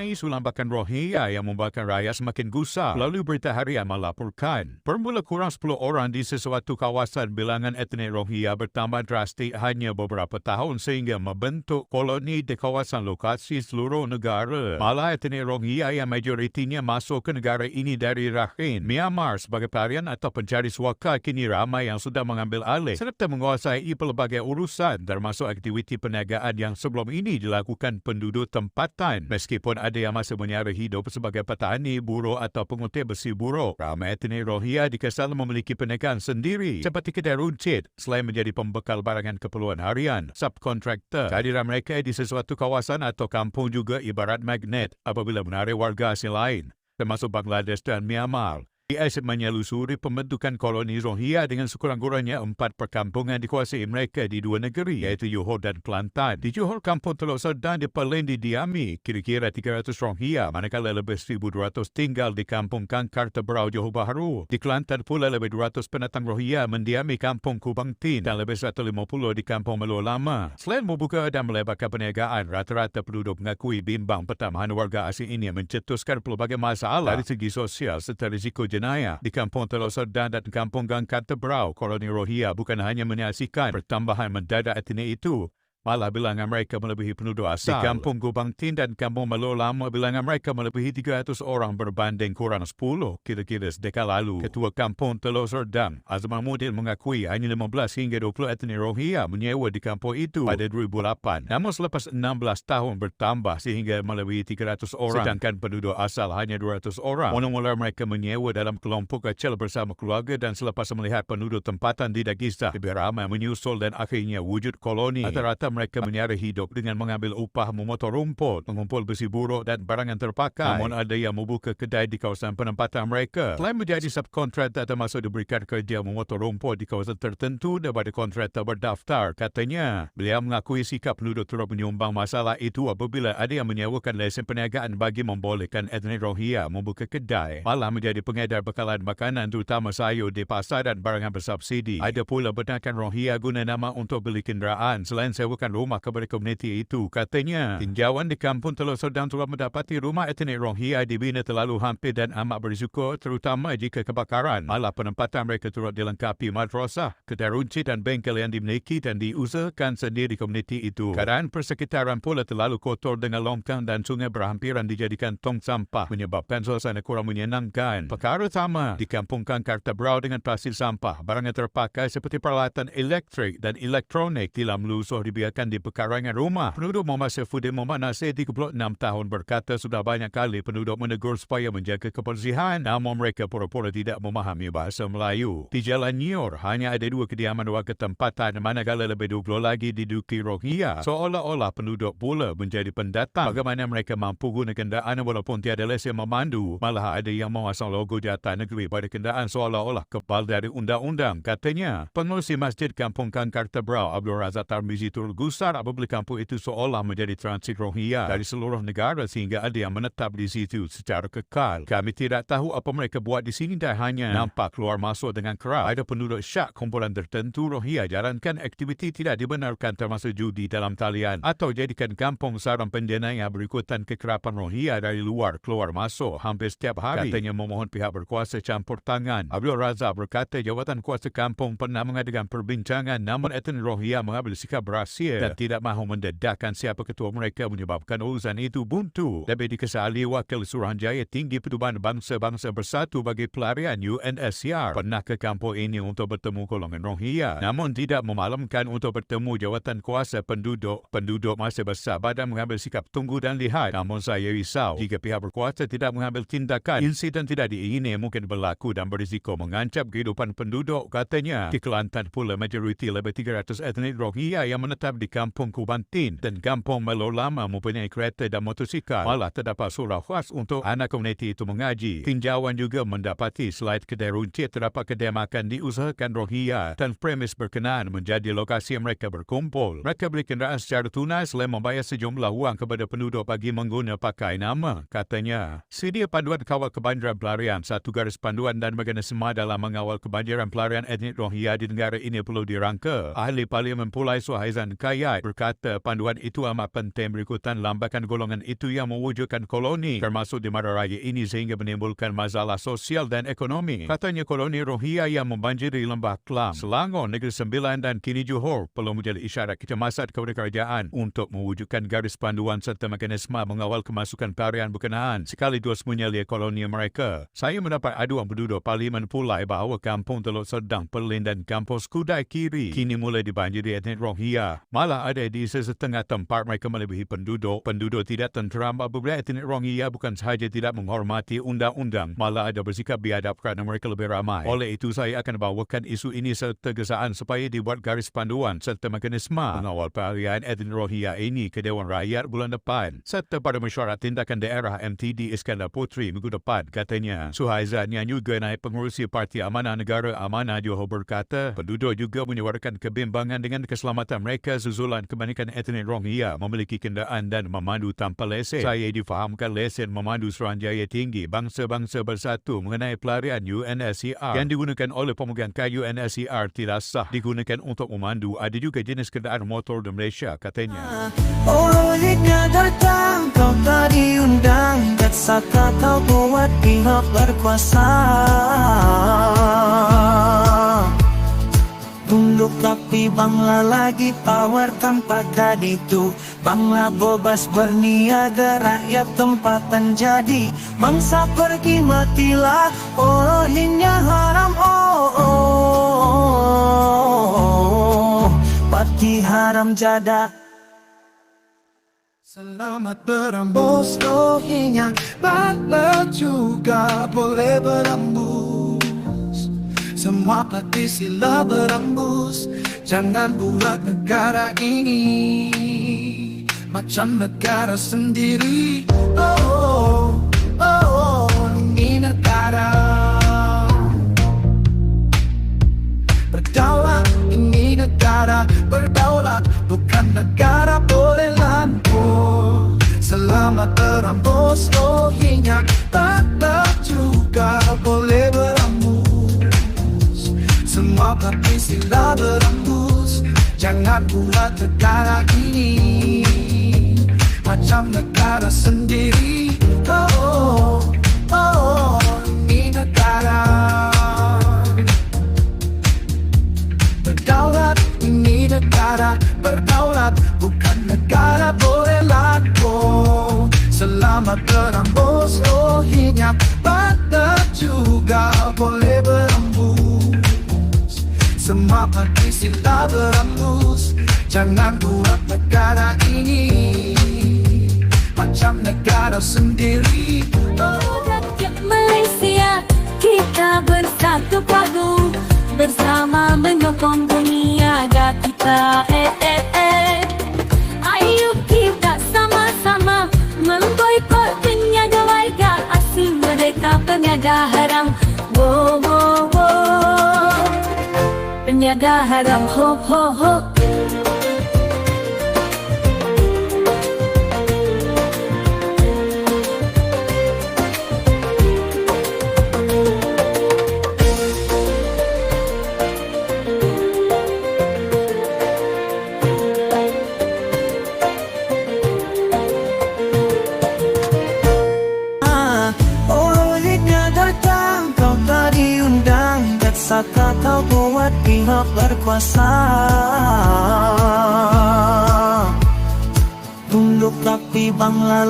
mengenai isu lambakan Rohingya yang membuatkan rakyat semakin gusar. Lalu Berita Harian melaporkan, bermula kurang 10 orang di sesuatu kawasan bilangan etnik Rohingya bertambah drastik hanya beberapa tahun sehingga membentuk koloni di kawasan lokasi seluruh negara. Malah etnik Rohingya yang majoritinya masuk ke negara ini dari Rakhine, Myanmar sebagai pelarian atau pencari suaka kini ramai yang sudah mengambil alih serta menguasai pelbagai urusan termasuk aktiviti perniagaan yang sebelum ini dilakukan penduduk tempatan. Meskipun ada yang masih menyara hidup sebagai petani, buruh atau pengutip besi buruh, ramai etnik Rohingya dikesan memiliki perniagaan sendiri seperti kedai runcit selain menjadi pembekal barangan keperluan harian. Subkontraktor, kehadiran mereka di sesuatu kawasan atau kampung juga ibarat magnet apabila menarik warga asing lain, termasuk Bangladesh dan Myanmar. IS menyelusuri pembentukan koloni Rohingya dengan sekurang-kurangnya 4 perkampungan dikuasai mereka di 2 negeri iaitu Johor dan Kelantan. Di Johor, kampung Teluk Serdang paling didiami kira-kira 300 Rohingya, manakala lebih 1,200 tinggal di kampung Kangkar Teberau, Johor Bahru. Di Kelantan pula lebih 200 pendatang Rohingya mendiami kampung Kubang Tin dan lebih 150 di kampung Melo Lama. Selain membuka dan melebarkan perniagaan, rata-rata penduduk mengakui bimbang pertambahan warga asing ini mencetuskan pelbagai masalah dari segi sosial serta risiko di kampung Teluk Serdang dan kampung Kangkar Teberau. Koloni Rohingya bukan hanya menyaksikan pertambahan mendadak etnik itu, malah bilangan mereka melebihi penduduk asal. Di kampung Kubang Tin dan kampung Melo Lama, bilangan mereka melebihi 300 orang berbanding kurang 10 kira-kira sedekah lalu. Ketua kampung Teluk Serdang, Azman Mudin mengakui hanya 15 hingga 20 etnik Rohingya menyewa di kampung itu pada 2008. Namun selepas 16 tahun bertambah sehingga melebihi 300 orang, sedangkan penduduk asal hanya 200 orang. Mula-mula mereka menyewa dalam kelompok kecil bersama keluarga dan selepas melihat penduduk tempatan tidak kisah, lebih ramai menyusul dan akhirnya wujud koloni. Rata-rata mereka menyara hidup dengan mengambil upah memotong rumput, mengumpul besi buruk dan barangan terpakai. Namun ada yang membuka kedai di kawasan penempatan mereka. Selain menjadi subkontraktor termasuk diberikan kerja memotong rumput di kawasan tertentu daripada kontraktor berdaftar. Katanya, beliau mengakui sikap penduduk turut menyumbang masalah itu apabila ada yang menyewakan lesen perniagaan bagi membolehkan etnik Rohingya membuka kedai, malah menjadi pengedar bekalan makanan terutama sayur di pasar dan barangan bersubsidi. Ada pula benarkan Rohingya guna nama untuk beli kenderaan selain sewa rumah kepada komuniti itu. Katanya, tinjauan di kampung Teluk Serdang telah mendapati rumah etnik Rohingya dibina terlalu hampir dan amat berisiko terutama jika kebakaran. Malah penempatan mereka turut dilengkapi madrasah, kedai runcit dan bengkel yang dimiliki dan diusahakan sendiri komuniti itu. Keadaan persekitaran pula terlalu kotor dengan longkang dan sungai berhampiran dijadikan tong sampah menyebabkan suasana kurang menyenangkan. Perkara sama di kampung Kangkar Teberau dengan pasir sampah, barangan terpakai seperti peralatan elektrik dan elektronik telah melusur dibiarkan di pekarangan rumah. Penduduk Muhammad Saifuddin Muhammad Nasir 36 tahun berkata sudah banyak kali penduduk menegur supaya menjaga kebersihan, namun mereka pura-pura tidak memahami bahasa Melayu. Di Jalan Nyor hanya ada 2 kediaman warga tempatan manakala lebih 20 lagi diduduki Rohingya. Seolah-olah penduduk pula menjadi pendatang. Bagaimana mereka mampu guna kenderaan walaupun tiada lesen memandu? Malah ada yang memasang logo jatah negeri pada kenderaan seolah-olah kebal dari undang-undang. Katanya, pengurusi Masjid Kampung Kangkar Teberau Abdul Razak Tarmizi turut gusar apabila kampung itu seolah menjadi transit Rohingya dari seluruh negara sehingga ada yang menetap di situ secara kekal. Kami tidak tahu apa mereka buat di sini dan hanya nampak keluar masuk dengan kerap. Ada penduduk syak kumpulan tertentu Rohingya jalankan aktiviti tidak dibenarkan termasuk judi dalam talian atau jadikan kampung sarang pendana yang berikutan kekerapan Rohingya dari luar keluar masuk hampir setiap hari. Katanya memohon pihak berkuasa campur tangan. Abdul Razak berkata jawatan kuasa kampung pernah mengadakan perbincangan namun etnik Rohingya mengambil sikap berhasil dan tidak mahu mendedahkan siapa ketua mereka menyebabkan urusan itu buntu. Lebih dikesali Wakil Suruhanjaya Tinggi Pertubuhan Bangsa-Bangsa Bersatu bagi Pelarian UNSCR pernah ke kampung ini untuk bertemu golongan Rohingya namun tidak memalamkan untuk bertemu jawatan kuasa penduduk. Penduduk masih bersabar dan mengambil sikap tunggu dan lihat. Namun saya risau jika pihak berkuasa tidak mengambil tindakan. Insiden tidak diingini mungkin berlaku dan berisiko mengancam kehidupan penduduk. Katanya, di Kelantan pula majoriti lebih 300 etnik Rohingya yang menetap di kampung Kubang Tin dan kampung Melo Lama mempunyai kereta dan motosikal. Malah terdapat surau khas untuk anak komuniti itu mengaji. Tinjauan juga mendapati selain kedai runcit terdapat kedai makan diusahakan Rohingya dan premis berkenaan menjadi lokasi mereka berkumpul. Mereka beli kenderaan secara tunai selain membayar sejumlah wang kepada penduduk bagi mengguna pakai nama. Katanya, sedia panduan kawal kebanjiran pelarian, satu garis panduan dan mekanisme dalam mengawal kebanjiran pelarian etnik Rohingya di negara ini perlu dirangka. Ahli Parlimen Pulai Suhaizan kaya. Berkata panduan itu amat penting berikutan lambakan golongan itu yang mewujudkan koloni termasuk di mara raya ini sehingga menimbulkan masalah sosial dan ekonomi. Katanya koloni Rohingya yang membanjiri Lembah Klang, Selangor, Negeri Sembilan dan kini Johor perlu menjadi isyarat kecemasan kepada kerajaan untuk mewujudkan garis panduan serta mekanisme mengawal kemasukan tarian berkenaan sekaligus menyelia koloni mereka. Saya mendapat aduan penduduk Parlimen Pulai bahawa kampung Teluk Serdang, Perlin dan kampung Skudai Kiri kini mulai dibanjiri etnik Rohingya. Malah ada di sesetengah tempat mereka melebihi penduduk. Penduduk tidak tenteram apabila etnik Rohingya bukan sahaja tidak menghormati undang-undang, malah ada bersikap biadab kerana mereka lebih ramai. Oleh itu saya akan bawakan isu ini serta gesaan supaya dibuat garis panduan serta mekanisme mengawal pelarian etnik Rohingya ini ke Dewan Rakyat bulan depan. Serta pada mesyuarat tindakan daerah MTD Iskandar Puteri minggu depan, katanya. Suhaizan yang juga naik pengerusi Parti Amanah Negara Amanah Johor berkata, penduduk juga menyuarakan kebimbangan dengan keselamatan mereka susulan kebanyakan etnik Rohingya memiliki kenderaan dan memandu tanpa lesen. Saya difahamkan lesen memandu Suruhanjaya Tinggi Bangsa-Bangsa Bersatu mengenai pelarian UNSCR yang digunakan oleh pemegang kad UNSCR tidak sah digunakan untuk memandu. Ada juga jenis kenderaan motor di Malaysia, katanya. Olehnya datang kau tak diundang, kata kau buat pihak berkuasa. Tunduk tapi Bangla lagi tawarkan pada itu. Bangla bebas berniaga, rakyat tempatan jadi. Bangsa pergi matilah, olehnya haram. Parti haram jada. Selamat berembus Rohingya, Bangla juga boleh berembus. Semua parti sila berembus. Jangan buat negara ini macam negara sendiri. Ini negara berdaulat. Ini negara berdaulat, bukan negara boleh lampau. Selamat berembus Rohingya, Bangla juga boleh berembus. Semua parti sila berembus. Jangan buat negara ini macam negara sendiri. Ini negara berdaulat. Ini negara berdaulat, bukan negara boleh lampau. Selamat berembus Rohingya, Bangla juga boleh berembus. Semua parti sila berembus. Jangan buat negara ini macam negara sendiri. Rakyat Malaysia, kita bersatu padu, bersama menyokong peniaga kita. Ayo kita sama-sama memboikot peniaga warga asing, mereka peniaga haram. Peniaga haram, ho ho ho. Kata kau buat pihak berkuasa. Tunduk tapi Bangla